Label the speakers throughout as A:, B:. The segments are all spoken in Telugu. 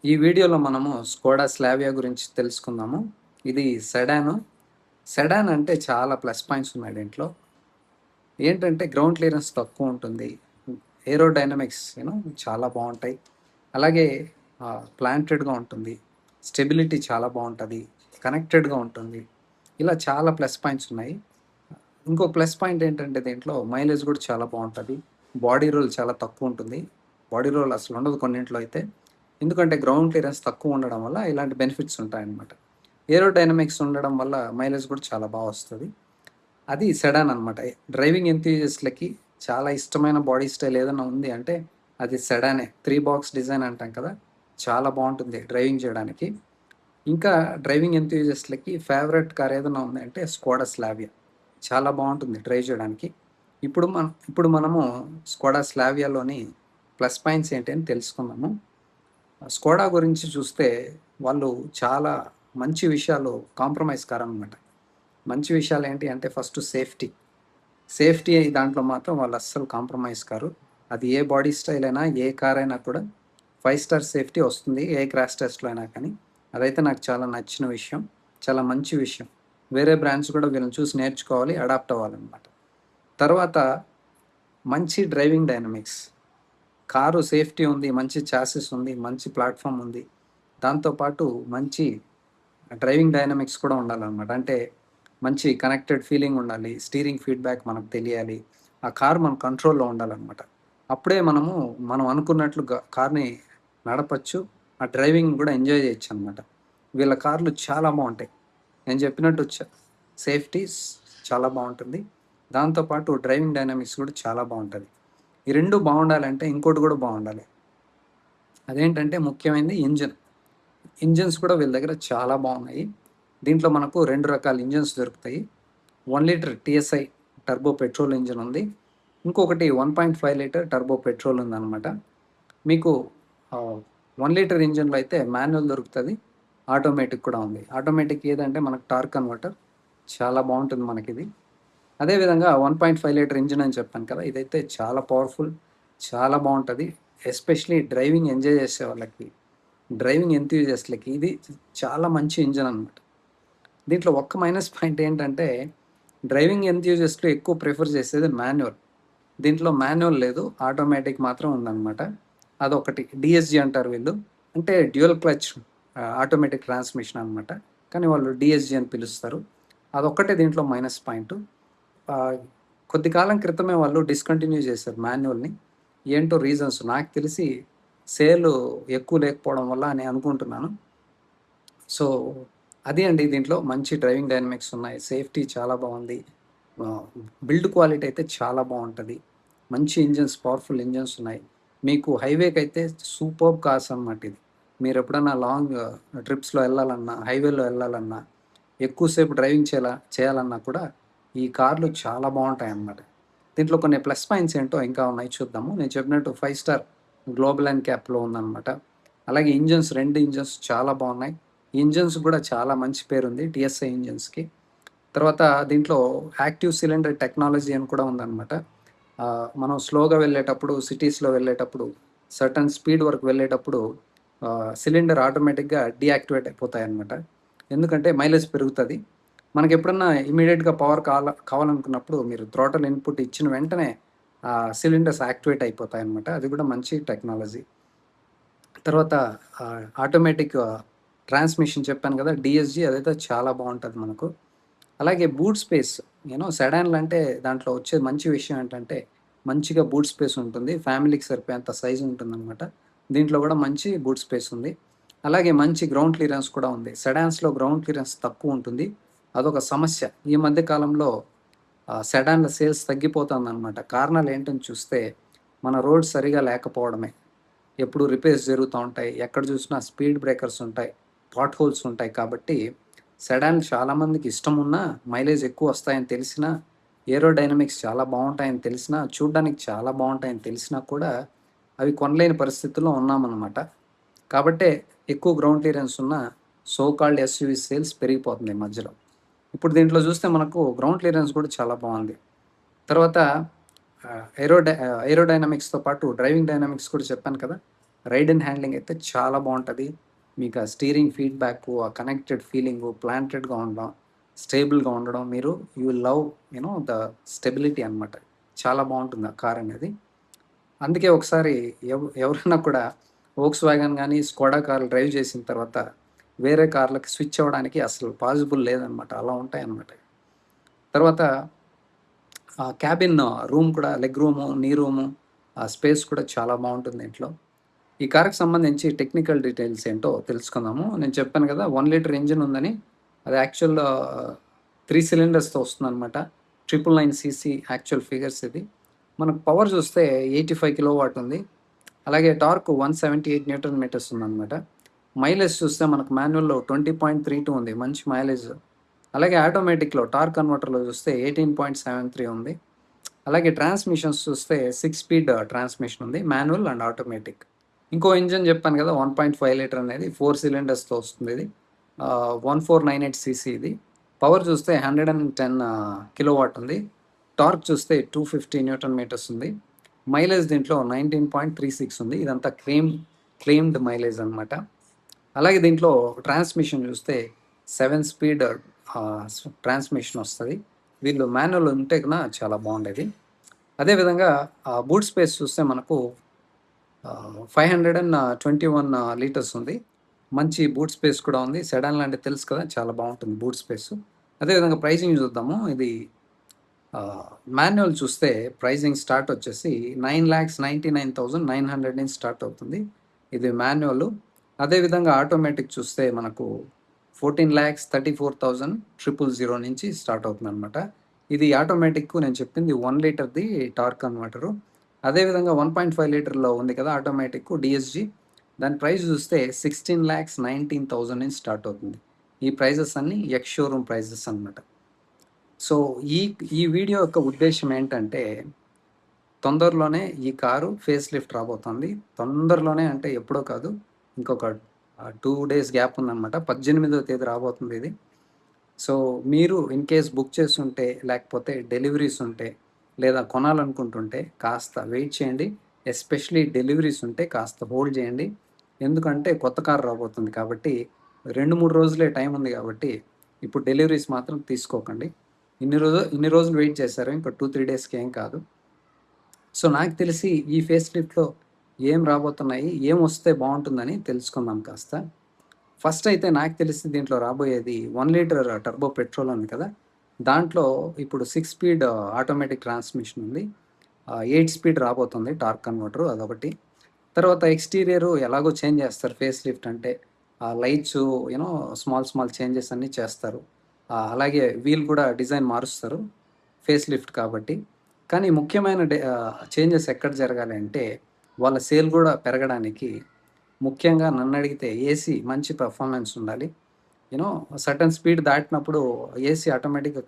A: ఈ వీడియోలో మనము స్కోడా స్లావియా గురించి తెలుసుకుందాము. ఇది సెడాను. సెడాన్ అంటే చాలా ప్లస్ పాయింట్స్ ఉన్నాయి దీంట్లో. ఏంటంటే గ్రౌండ్ క్లియరెన్స్ తక్కువ ఉంటుంది. ఏరోడైనమిక్స్ చాలా బాగుంటాయి. అలాగే ప్లాంటెడ్గా ఉంటుంది. స్టెబిలిటీ చాలా బాగుంటుంది. కనెక్టెడ్గా ఉంటుంది. ఇలా చాలా ప్లస్ పాయింట్స్ ఉన్నాయి. ఇంకో ప్లస్ పాయింట్ ఏంటంటే దీంట్లో మైలేజ్ కూడా చాలా బాగుంటుంది. బాడీ రోల్ చాలా తక్కువ ఉంటుంది. బాడీ రోల్ అసలు ఉండదు కొన్నింట్లో అయితే. ఎందుకంటే గ్రౌండ్ క్లియరెన్స్ తక్కువ ఉండడం వల్ల ఇలాంటి బెనిఫిట్స్ ఉంటాయన్నమాట. ఏరోడైనమిక్స్ ఉండడం వల్ల మైలేజ్ కూడా చాలా బాగా వస్తుంది. అది సెడాన్ అనమాట. డ్రైవింగ్ ఎంతూజియస్ట్లకి చాలా ఇష్టమైన బాడీ స్టైల్ ఏదైనా ఉంది అంటే అది సెడానే. 3 బాక్స్ డిజైన్ అంటాం కదా, చాలా బాగుంటుంది డ్రైవింగ్ చేయడానికి. ఇంకా డ్రైవింగ్ ఎంతూజియస్ట్లకి ఫేవరెట్ కార్ ఏదైనా ఉంది అంటే స్కోడా స్లావియా. చాలా బాగుంటుంది డ్రైవ్ చేయడానికి. ఇప్పుడు మనము స్కోడా స్లావియాలోని ప్లస్ పాయింట్స్ ఏంటి అని తెలుసుకుందాము. స్కోడా గురించి చూస్తే వాళ్ళు చాలా మంచి విషయాలు కాంప్రమైజ్ కారనమాట. మంచి విషయాలు ఏంటి అంటే ఫస్ట్ సేఫ్టీ దాంట్లో మాత్రం వాళ్ళు అస్సలు కాంప్రమైజ్ కారు. అది ఏ బాడీ స్టైల్ అయినా ఏ కార్ అయినా కూడా 5 స్టార్ సేఫ్టీ వస్తుంది ఏ క్రాష్ టెస్ట్లో అయినా. కానీ అదైతే నాకు చాలా నచ్చిన విషయం, చాలా మంచి విషయం. వేరే బ్రాండ్స్ కూడా వీళ్ళని చూసి నేర్చుకోవాలి, అడాప్ట్ అవ్వాలన్నమాట. తర్వాత మంచి డ్రైవింగ్ డైనమిక్స్. కారు సేఫ్టీ ఉంది, మంచి చాసిస్ ఉంది, మంచి ప్లాట్ఫామ్ ఉంది. దాంతోపాటు మంచి డ్రైవింగ్ డైనమిక్స్ కూడా ఉండాలన్నమాట. అంటే మంచి కనెక్టెడ్ ఫీలింగ్ ఉండాలి, స్టీరింగ్ ఫీడ్బ్యాక్ మనకు తెలియాలి, ఆ కార్ మన కంట్రోల్లో ఉండాలన్నమాట. అప్పుడే మనం అనుకున్నట్లు కార్ని నడపచ్చు, ఆ డ్రైవింగ్ కూడా ఎంజాయ్ చేయొచ్చు అనమాట. వీళ్ళ కార్లు చాలా బాగుంటాయి. నేను చెప్పినట్టు సేఫ్టీ చాలా బాగుంటుంది, దాంతోపాటు డ్రైవింగ్ డైనమిక్స్ కూడా చాలా బాగుంటుంది. ఈ రెండు బాగుండాలంటే ఇంకోటి కూడా బాగుండాలి. అదేంటంటే ముఖ్యమైనది ఇంజన్స్ కూడా వీళ్ళ దగ్గర చాలా బాగున్నాయి. దీంట్లో మనకు 2 రకాల ఇంజన్స్ దొరుకుతాయి. 1 litre TSI turbo petrol engine ఉంది. ఇంకొకటి 1.5 లీటర్ టర్బో పెట్రోల్ ఉందన్నమాట. మీకు 1 లీటర్ ఇంజిన్లో అయితే మాన్యువల్ దొరుకుతుంది, ఆటోమేటిక్ కూడా ఉంది. ఆటోమేటిక్ ఏదంటే మనకు టార్క్ కన్వర్టర్ చాలా బాగుంటుంది మనకిది. అదేవిధంగా 1.5 లీటర్ ఇంజిన్ అని చెప్పాను కదా, ఇదైతే చాలా పవర్ఫుల్, చాలా బాగుంటుంది. ఎస్పెషలీ డ్రైవింగ్ ఎంజాయ్ చేసే వాళ్ళకి, డ్రైవింగ్ ఎంతూజియస్ట్లకి ఇది చాలా మంచి ఇంజిన్ అనమాట. దీంట్లో ఒక్క మైనస్ పాయింట్ ఏంటంటే డ్రైవింగ్ ఎంతూజియస్ట్లు ఎక్కువ ప్రిఫర్ చేసేది మాన్యువల్. దీంట్లో మాన్యువల్ లేదు, ఆటోమేటిక్ మాత్రం ఉందన్నమాట. అదొకటి. డిఎస్జి అంటారు వీళ్ళు, అంటే డ్యూయల్ క్లచ్ ఆటోమేటిక్ ట్రాన్స్మిషన్ అనమాట. కానీ వాళ్ళు డిఎస్జి అని పిలుస్తారు. అదొక్కటే దీంట్లో మైనస్ పాయింట్. కొద్ది కాలం క్రితమే వాళ్ళు డిస్కంటిన్యూ చేశారు మాన్యువల్ని. ఏంటో రీజన్స్ నాకు తెలిసి సేల్ ఎక్కువ లేకపోవడం వల్ల అని అనుకుంటున్నాను. సో అది అండి, దీంట్లో మంచి డ్రైవింగ్ డైనమిక్స్ ఉన్నాయి, సేఫ్టీ చాలా బాగుంది, బిల్డ్ క్వాలిటీ అయితే చాలా బాగుంటుంది, మంచి ఇంజన్స్, పవర్ఫుల్ ఇంజన్స్ ఉన్నాయి. మీకు హైవేకి అయితే సూపర్బ్ కార్స్ అన్నమాట ఇది. మీరు ఎప్పుడన్నా లాంగ్ ట్రిప్స్లో వెళ్ళాలన్నా, హైవేలో వెళ్ళాలన్నా, ఎక్కువసేపు డ్రైవింగ్ చేయాలన్నా కూడా ఈ కార్లు చాలా బాగుంటాయి అన్నమాట. దీంట్లో కొన్ని ప్లస్ పాయింట్స్ ఏంటో ఇంకా ఉన్నాయి, చూద్దాము. నేను చెప్పినట్టు 5 స్టార్ గ్లోబల్ అండ్ క్యాప్లో ఉందన్నమాట. అలాగే ఇంజన్స్, 2 ఇంజన్స్ చాలా బాగున్నాయి. ఇంజన్స్ కూడా చాలా మంచి పేరుంది టిఎస్ఐ ఇంజన్స్కి. తర్వాత దీంట్లో యాక్టివ్ సిలిండర్ టెక్నాలజీ అని కూడా ఉందన్నమాట. మనం స్లోగా వెళ్ళేటప్పుడు, సిటీస్లో వెళ్ళేటప్పుడు, సర్టన్ స్పీడ్ వరకు వెళ్ళేటప్పుడు సిలిండర్ ఆటోమేటిక్గా డీయాక్టివేట్ అయిపోతాయి అన్నమాట. ఎందుకంటే మైలేజ్ పెరుగుతుంది. మనకి ఎప్పుడన్నా ఇమీడియట్గా పవర్ కావాలనుకున్నప్పుడు మీరు థ్రోటల్ ఇన్పుట్ ఇచ్చిన వెంటనే సిలిండర్స్ యాక్టివేట్ అయిపోతాయి అన్నమాట. అది కూడా మంచి టెక్నాలజీ. తర్వాత ఆటోమేటిక్ ట్రాన్స్మిషన్ చెప్పాను కదా, డిఎస్జి, అదైతే చాలా బాగుంటుంది మనకు. అలాగే బూట్ స్పేస్, సెడాన్లు అంటే దాంట్లో వచ్చే మంచి విషయం ఏంటంటే మంచిగా బూట్ స్పేస్ ఉంటుంది, ఫ్యామిలీకి సరిపోయేంత సైజు ఉంటుందన్నమాట. దీంట్లో కూడా మంచి బూట్ స్పేస్ ఉంది. అలాగే మంచి గ్రౌండ్ క్లియరెన్స్ కూడా ఉంది. సెడాన్స్లో గ్రౌండ్ క్లియరెన్స్ తక్కువ ఉంటుంది, అదొక సమస్య. ఈ మధ్య కాలంలో సెడాన్ల సేల్స్ తగ్గిపోతుందన్నమాట. కారణాలు ఏంటని చూస్తే మన రోడ్ సరిగా లేకపోవడమే. ఎప్పుడు రిపేర్స్ జరుగుతూ ఉంటాయి, ఎక్కడ చూసినా స్పీడ్ బ్రేకర్స్ ఉంటాయి, పాట్ హోల్స్ ఉంటాయి. కాబట్టి సెడాన్ చాలామందికి ఇష్టం ఉన్నా, మైలేజ్ ఎక్కువ వస్తాయని తెలిసినా, ఏరోడైనమిక్స్ చాలా బాగుంటాయని తెలిసినా, చూడడానికి చాలా బాగుంటాయని తెలిసినా కూడా అవి కొనలేని పరిస్థితుల్లో ఉన్నామన్నమాట. కాబట్టే ఎక్కువ గ్రౌండ్ క్లియరెన్స్ ఉన్న సోకాల్డ్ ఎస్యూవి సేల్స్ పెరిగిపోతుంది ఈ మధ్యలో. ఇప్పుడు దీంట్లో చూస్తే మనకు గ్రౌండ్ క్లియరెన్స్ కూడా చాలా బాగుంది. తర్వాత ఏరోడైనమిక్స్తో పాటు డ్రైవింగ్ డైనమిక్స్ కూడా చెప్పాను కదా, రైడ్ అండ్ హ్యాండ్లింగ్ అయితే చాలా బాగుంటుంది. మీకు ఆ స్టీరింగ్ ఫీడ్బ్యాక్, ఆ కనెక్టెడ్ ఫీలింగు, ప్లాంటెడ్గా ఉండడం, స్టేబుల్గా ఉండడం, మీరు యూ లవ్ ద స్టెబిలిటీ అనమాట. చాలా బాగుంటుంది ఆ కార్ అనేది. అందుకే ఒకసారి ఎవరైనా కూడా వోక్స్ వ్యాగన్ కానీ స్కోడా కార్లు డ్రైవ్ చేసిన తర్వాత వేరే కార్లకి స్విచ్ అవ్వడానికి అసలు పాసిబుల్ లేదనమాట. అలా ఉంటాయన్నమాట. తర్వాత ఆ క్యాబిన్ రూమ్ కూడా, లెగ్ రూము, నీ రూము, ఆ స్పేస్ కూడా చాలా బాగుంటుంది ఇంట్లో. ఈ కార్కి సంబంధించి టెక్నికల్ డీటెయిల్స్ ఏంటో తెలుసుకుందాము. నేను చెప్పాను కదా 1 లీటర్ ఇంజిన్ ఉందని. అది యాక్చువల్ 3 సిలిండర్స్తో వస్తుందన్నమాట. 999 సీసీ యాక్చువల్ ఫిగర్స్ ఇది. మనకు పవర్ చూస్తే 85 కిలో వాట్ ఉంది. అలాగే టార్క్ 178 న్యూటన్ మీటర్స్ ఉందన్నమాట. మైలేజ్ చూస్తే మనకు మాన్యువల్లో 20.32 ఉంది, మంచి మైలేజ్. అలాగే ఆటోమేటిక్లో టార్క్ కన్వర్టర్లో చూస్తే 18.73 ఉంది. అలాగే ట్రాన్స్మిషన్స్ చూస్తే 6 స్పీడ్ ట్రాన్స్మిషన్ ఉంది, మాన్యువల్ అండ్ ఆటోమేటిక్. ఇంకో ఇంజిన్ చెప్పాను కదా 1.5 లీటర్ అనేది 4 సిలిండర్స్తో వస్తుంది. ఇది 1498 సీసీ. ఇది పవర్ చూస్తే 110 కిలో వాట్ ఉంది. టార్క్ చూస్తే 250 న్యూటన్ మీటర్స్ ఉంది. మైలేజ్ దీంట్లో 19.36 ఉంది. ఇదంతా క్లెయిమ్డ్ మైలేజ్ అనమాట. అలాగే దీంట్లో ట్రాన్స్మిషన్ చూస్తే 7 స్పీడ్ ట్రాన్స్మిషన్ వస్తుంది. వీళ్ళు మాన్యువల్ ఉంటే కన్నా చాలా బాగుండేది. అదేవిధంగా బూట్ స్పేస్ చూస్తే మనకు 521 లీటర్స్ ఉంది. మంచి బూట్ స్పేస్ కూడా ఉంది. సెడాన్ లాంటి తెలుసు కదా, చాలా బాగుంటుంది బూట్ స్పేస్. అదేవిధంగా ప్రైసింగ్ చూద్దాము. ఇది మాన్యువల్ చూస్తే ప్రైజింగ్ స్టార్ట్ వచ్చేసి 9,99,900 నుంచి స్టార్ట్ అవుతుంది. ఇది మాన్యువల్. అదేవిధంగా ఆటోమేటిక్ చూస్తే మనకు 14,34,000 నుంచి స్టార్ట్ అవుతుంది అనమాట. ఇది ఆటోమేటిక్. నేను చెప్పింది 1 లీటర్ది టార్క్ కన్వర్టరు. అదేవిధంగా 1.5 లీటర్లో ఉంది కదా ఆటోమేటిక్ డిఎస్జి, దాని ప్రైస్ చూస్తే 16,19,000 నుంచి స్టార్ట్ అవుతుంది. ఈ ప్రైజెస్ అన్నీ ఎక్స్ షోరూమ్ ప్రైజెస్ అనమాట. సో ఈ వీడియో యొక్క ఉద్దేశం ఏంటంటే, తొందరలోనే ఈ కారు ఫేస్ లిఫ్ట్ రాబోతుంది. తొందరలోనే అంటే ఎప్పుడో కాదు, ఇంకొక 2 డేస్ గ్యాప్ ఉందన్నమాట. 18వ తేదీ రాబోతుంది ఇది. సో మీరు ఇన్ కేస్ బుక్ చేస్తుంటే, లేకపోతే డెలివరీస్ ఉంటే, లేదా కొనాలనుకుంటుంటే కాస్త వెయిట్ చేయండి. ఎస్పెషలీ డెలివరీస్ ఉంటే కాస్త హోల్డ్ చేయండి. ఎందుకంటే కొత్త కారు రాబోతుంది కాబట్టి 2-3 రోజులే టైం ఉంది కాబట్టి ఇప్పుడు డెలివరీస్ మాత్రం తీసుకోకండి. ఇన్ని రోజులు వెయిట్ చేశారు, ఇంకా 2-3 డేస్కి ఏం కాదు. సో నాకు తెలిసి ఈ ఫేస్ లిఫ్ట్లో ఏం రాబోతున్నాయి, ఏం వస్తే బాగుంటుందని తెలుసుకుందాం కాస్త. ఫస్ట్ అయితే నాకు తెలిసి దీంట్లో రాబోయేది 1 లీటర్ టర్బో పెట్రోల్ ఉంది కదా, దాంట్లో ఇప్పుడు 6 స్పీడ్ ఆటోమేటిక్ ట్రాన్స్మిషన్ ఉంది. 8 స్పీడ్ రాబోతుంది టార్క్ కన్వర్టర్, అదొకటి. తర్వాత ఎక్స్టీరియర్ ఎలాగో చేంజ్ చేస్తారు ఫేస్ లిఫ్ట్ అంటే. లైట్స్ స్మాల్ చేంజెస్ అన్నీ చేస్తారు. అలాగే వీల్ కూడా డిజైన్ మారుస్తారు ఫేస్ లిఫ్ట్ కాబట్టి. కానీ ముఖ్యమైన చేంజెస్ ఎక్కడ జరగాలి అంటే, వాళ్ళ సేల్ కూడా పెరగడానికి ముఖ్యంగా నన్ను అడిగితే ఏసీ మంచి పర్ఫార్మెన్స్ ఉండాలి. సర్టన్ స్పీడ్ దాటినప్పుడు ఏసీ ఆటోమేటిక్గా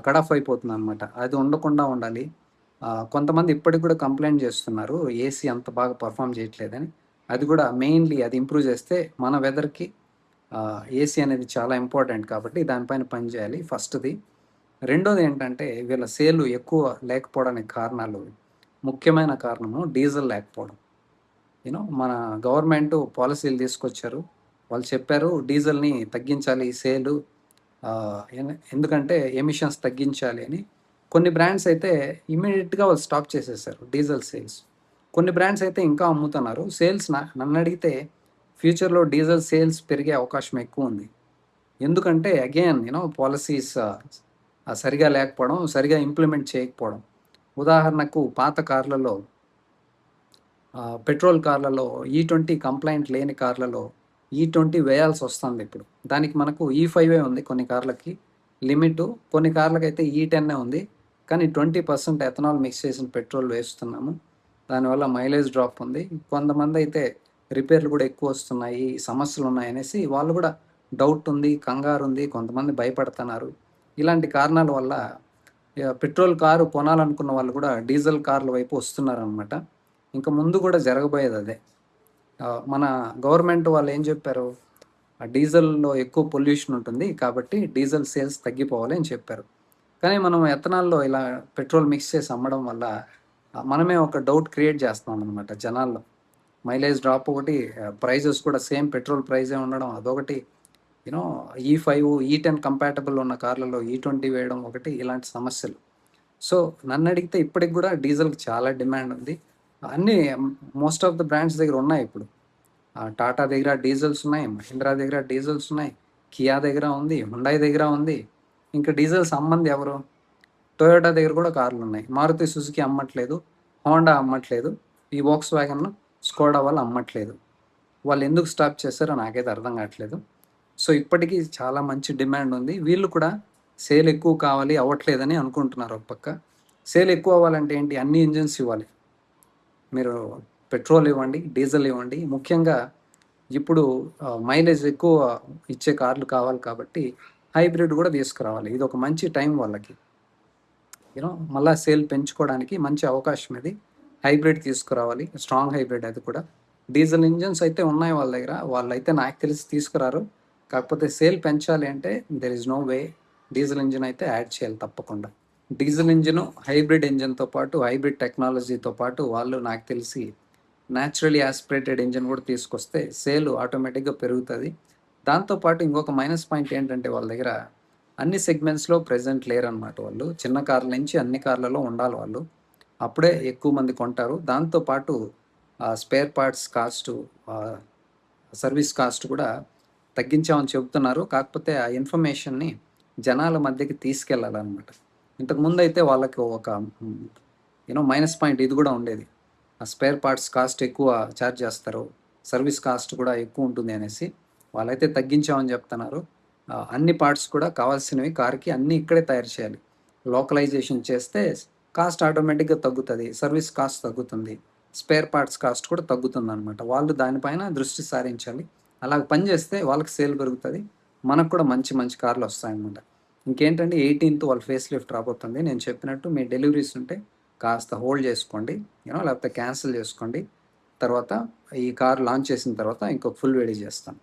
A: కట్ ఆఫ్ అయిపోతుంది అనమాట. అది ఉండకుండా ఉండాలి. కొంతమంది ఇప్పటికి కూడా కంప్లైంట్ చేస్తున్నారు ఏసీ అంత బాగా పర్ఫామ్ చేయట్లేదని. అది కూడా మెయిన్లీ అది ఇంప్రూవ్ చేస్తే మన వెదర్కి ఏసీ అనేది చాలా ఇంపార్టెంట్ కాబట్టి దానిపైన పని చేయాలి ఫస్ట్ది. రెండోది ఏంటంటే, వీళ్ళ సేల్ ఎక్కువ లేకపోవడానికి కారణాలు, ముఖ్యమైన కారణము డీజిల్ లేకపోవడం. మన గవర్నమెంట్ పాలసీలు తీసుకొచ్చారు. వాళ్ళు చెప్పారు డీజిల్ని తగ్గించాలి సేలు, ఎందుకంటే ఎమిషన్స్ తగ్గించాలి అని. కొన్ని బ్రాండ్స్ అయితే ఇమీడియట్గా వాళ్ళు స్టాప్ చేసేసారు డీజిల్ సేల్స్. కొన్ని బ్రాండ్స్ అయితే ఇంకా అమ్ముతున్నారు సేల్స్. నన్ను అడిగితే ఫ్యూచర్లో డీజిల్ సేల్స్ పెరిగే అవకాశం ఎక్కువ ఉంది. ఎందుకంటే అగైన్ పాలసీస్ సరిగా లేకపోవడం, సరిగా ఇంప్లిమెంట్ చేయకపోవడం. ఉదాహరణకు పాత కార్లలో, పెట్రోల్ కార్లలో E20 కంప్లైంట్ లేని కార్లలో E20 వేయాల్సి వస్తుంది ఇప్పుడు. దానికి మనకు E5 ఉంది కొన్ని కార్లకి లిమిటు, కొన్ని కార్లకైతే E10 ఉంది. కానీ 20% ఎథనాల్ మిక్స్ చేసిన పెట్రోల్ వేస్తున్నాము. దానివల్ల మైలేజ్ డ్రాప్ ఉంది. కొంతమంది అయితే రిపేర్లు కూడా ఎక్కువ వస్తున్నాయి, సమస్యలు ఉన్నాయనేసి వాళ్ళు కూడా డౌట్ ఉంది, కంగారు ఉంది, కొంతమంది భయపడుతున్నారు. ఇలాంటి కారణాల వల్ల పెట్రోల్ కారు కొనాలనుకున్న వాళ్ళు కూడా డీజిల్ కార్ల వైపు వస్తున్నారనమాట. ఇంకా ముందు కూడా జరగబోయేది అదే. మన గవర్నమెంట్ వాళ్ళు ఏం చెప్పారు, డీజిల్లో ఎక్కువ పొల్యూషన్ ఉంటుంది కాబట్టి డీజిల్ సేల్స్ తగ్గిపోవాలి అని చెప్పారు. కానీ మనం ఎథనాల్లో ఇలా పెట్రోల్ మిక్స్ చేసి అమ్మడం వల్ల మనమే ఒక డౌట్ క్రియేట్ చేస్తున్నాం అనమాట జనాల్లో. మైలేజ్ డ్రాప్ ఒకటి, ప్రైజెస్ కూడా సేమ్ పెట్రోల్ ప్రైజే ఉండడం అదొకటి. యూనో E5, E10 కంపాటబుల్ ఉన్న కార్లలో E20 వేయడం ఒకటి, ఇలాంటి సమస్యలు. సో నన్నడిగితే ఇప్పటికి కూడా డీజిల్‌కి చాలా డిమాండ్ ఉంది. అన్నీ మోస్ట్ ఆఫ్ ద బ్రాండ్స్ దగ్గర ఉన్నాయి ఇప్పుడు. టాటా దగ్గర డీజిల్స్ ఉన్నాయి, మహీంద్రా దగ్గర డీజిల్స్ ఉన్నాయి, కియా దగ్గర ఉంది, హుండాయ్ దగ్గర ఉంది. ఇంకా డీజిల్స్ అమ్మంది ఎవరు? టొయోటా దగ్గర కూడా కార్లున్నాయి. మారుతి సుజుకి అమ్మట్లేదు, హోండా అమ్మట్లేదు, ఈ వోక్స్ వ్యాగన్, స్కోడా వాళ్ళు అమ్మట్లేదు. వాళ్ళు ఎందుకు స్టాప్ చేశారో నాకైతే అర్థం కావట్లేదు. సో ఇప్పటికీ చాలా మంచి డిమాండ్ ఉంది. వీళ్ళు కూడా సేల్ ఎక్కువ కావాలి, అవ్వట్లేదని అనుకుంటున్నారు ఒక పక్క. సేల్ ఎక్కువ అవ్వాలంటే ఏంటి? అన్ని ఇంజిన్స్ ఇవ్వాలి. మీరు పెట్రోల్ ఇవ్వండి, డీజిల్ ఇవ్వండి. ముఖ్యంగా ఇప్పుడు మైలేజ్ ఎక్కువ ఇచ్చే కార్లు కావాలి కాబట్టి హైబ్రిడ్ కూడా తీసుకురావాలి. ఇది ఒక మంచి టైం వాళ్ళకి. మళ్ళీ సేల్ పెంచుకోవడానికి మంచి అవకాశం ఇది. హైబ్రిడ్ తీసుకురావాలి, స్ట్రాంగ్ హైబ్రిడ్. అది కూడా డీజిల్ ఇంజిన్స్ అయితే ఉన్నాయి వాళ్ళ దగ్గర, వాళ్ళైతే నాకు తెలిసి తీసుకురారు. కాకపోతే సేల్ పెంచాలి అంటే there is no way, diesel engine అయితే యాడ్ చేయాలి తప్పకుండా. డీజిల్ ఇంజిన్ హైబ్రిడ్ ఇంజిన్తో పాటు, హైబ్రిడ్ టెక్నాలజీతో పాటు వాళ్ళు నాకు తెలిసి న్యాచురలీ యాస్పిరేటెడ్ ఇంజిన్ కూడా తీసుకొస్తే సేల్ ఆటోమేటిక్గా పెరుగుతుంది. దాంతోపాటు ఇంకొక మైనస్ పాయింట్ ఏంటంటే వాళ్ళ దగ్గర అన్ని సెగ్మెంట్స్లో ప్రెజెంట్ లేరనమాట. వాళ్ళు చిన్న కార్ల నుంచి అన్ని కార్లలో ఉండాలి వాళ్ళు, అప్పుడే ఎక్కువ మంది కొంటారు. దాంతోపాటు spare parts cost, service cost కూడా తగ్గించామని చెబుతున్నారు. కాకపోతే ఆ ఇన్ఫర్మేషన్ని జనాల మధ్యకి తీసుకెళ్ళాలన్నమాట. ఇంతకుముందు అయితే వాళ్ళకి ఒక మైనస్ పాయింట్ ఇది కూడా ఉండేది. ఆ స్పేర్ పార్ట్స్ కాస్ట్ ఎక్కువ ఛార్జ్ చేస్తారు, సర్వీస్ కాస్ట్ కూడా ఎక్కువ ఉంటుంది అనేసి. వాళ్ళైతే తగ్గించామని చెప్తున్నారు. అన్ని పార్ట్స్ కూడా కావాల్సినవి కార్కి అన్నీ ఇక్కడే తయారు చేయాలి. లోకలైజేషన్ చేస్తే కాస్ట్ ఆటోమేటిక్గా తగ్గుతుంది, సర్వీస్ కాస్ట్ తగ్గుతుంది, స్పేర్ పార్ట్స్ కాస్ట్ కూడా తగ్గుతుంది అనమాట. వాళ్ళు దానిపైన దృష్టి సారించాలి. అలా పనిచేస్తే వాళ్ళకి సేల్ పెరుగుతుంది, మనకు కూడా మంచి మంచి కార్లు వస్తాయన్నమాట. ఇంకేంటంటే 18th వాళ్ళ ఫేస్ లిఫ్ట్ రాబోతుంది. నేను చెప్పినట్టు మీ డెలివరీస్ ఉంటే కాస్త హోల్డ్ చేసుకోండి, లేకపోతే క్యాన్సిల్ చేసుకోండి. తర్వాత ఈ కార్ లాంచ్ చేసిన తర్వాత ఇంకో ఫుల్ వీడియో చేస్తాను.